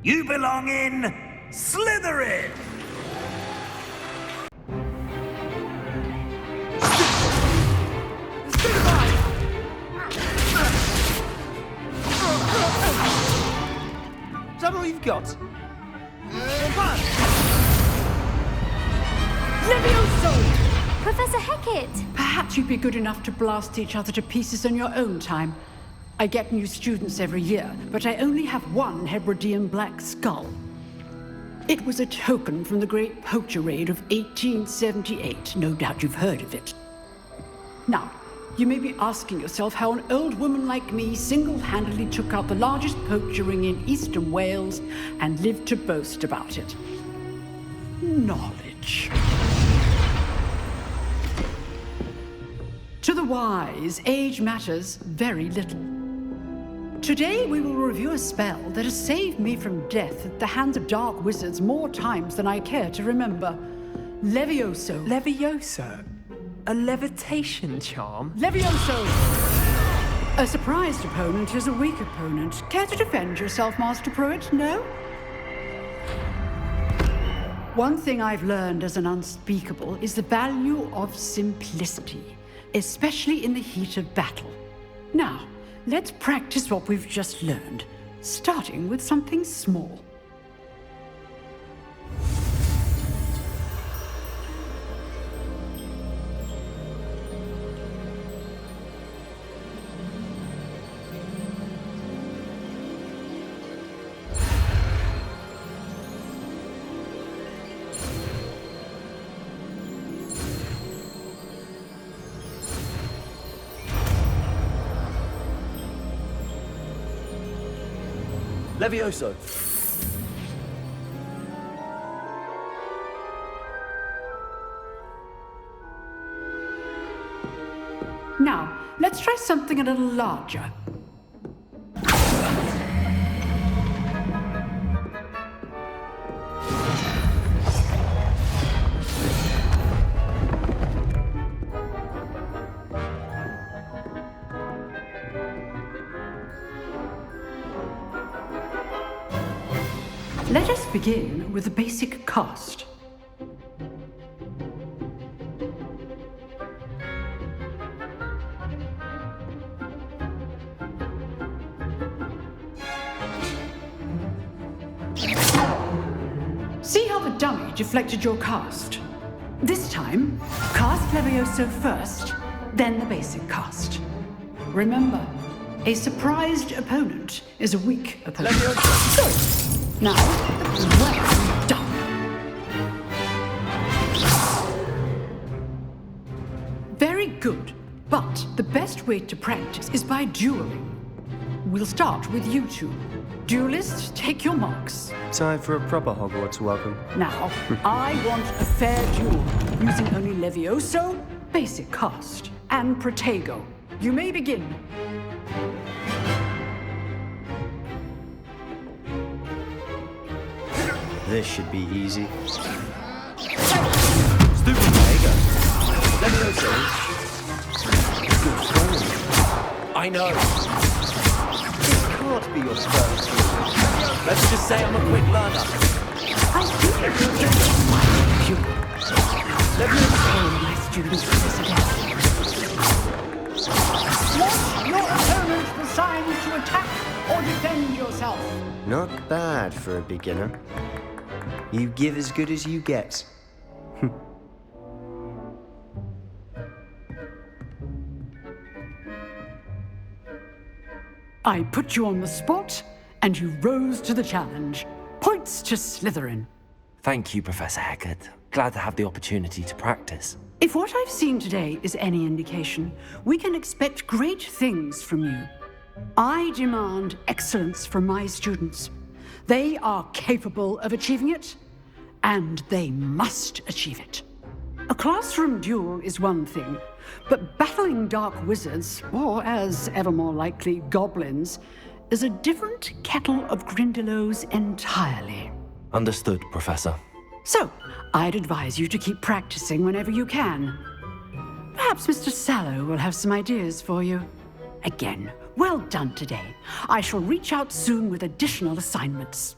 You belong in Slytherin! Is that all you've got? Levioso! Professor Hecat! Perhaps you'd be good enough to blast each other to pieces in your own time. I get new students every year, but I only have one Hebridean black skull. It was a token from the Great Poacher Raid of 1878. No doubt you've heard of it. Now, you may be asking yourself how an old woman like me single-handedly took out the largest poacher ring in eastern Wales and lived to boast about it. Knowledge. To the wise, age matters very little. Today we will review a spell that has saved me from death at the hands of dark wizards more times than I care to remember. Levioso. Levioso? A levitation charm? Levioso! A surprised opponent is a weak opponent. Care to defend yourself, Master Pruitt? No? One thing I've learned as an unspeakable is the value of simplicity, especially in the heat of battle. Now, let's practice what we've just learned, starting with something small. Levioso. Now, let's try something a little larger. Let us begin with the basic cast. See how the dummy deflected your cast? This time, cast Levioso first, then the basic cast. Remember, a surprised opponent is a weak opponent. Levioso. Good. Now, well done. Very good, but the best way to practice is by dueling. We'll start with you two. Duelists, take your marks. Time for a proper Hogwarts welcome. Now, I want a fair duel, using only Levioso, basic cast, and Protego. You may begin. This should be easy. Stupid. There you go. Levioso. Good form. I know. This can't be your first. Let's just say I'm a quick learner. I think you're just my pupil. Levioso, my students for this again. Swat your opponent for signs to attack or defend yourself. Not bad for a beginner. You give as good as you get. I put you on the spot, and you rose to the challenge. Points to Slytherin. Thank you, Professor Hecat. Glad to have the opportunity to practice. If what I've seen today is any indication, we can expect great things from you. I demand excellence from my students. They are capable of achieving it, and they must achieve it. A classroom duel is one thing, but battling dark wizards, or as ever more likely, goblins, is a different kettle of Grindylows entirely. Understood, Professor. So, I'd advise you to keep practicing whenever you can. Perhaps Mr. Sallow will have some ideas for you. Again, well done today. I shall reach out soon with additional assignments.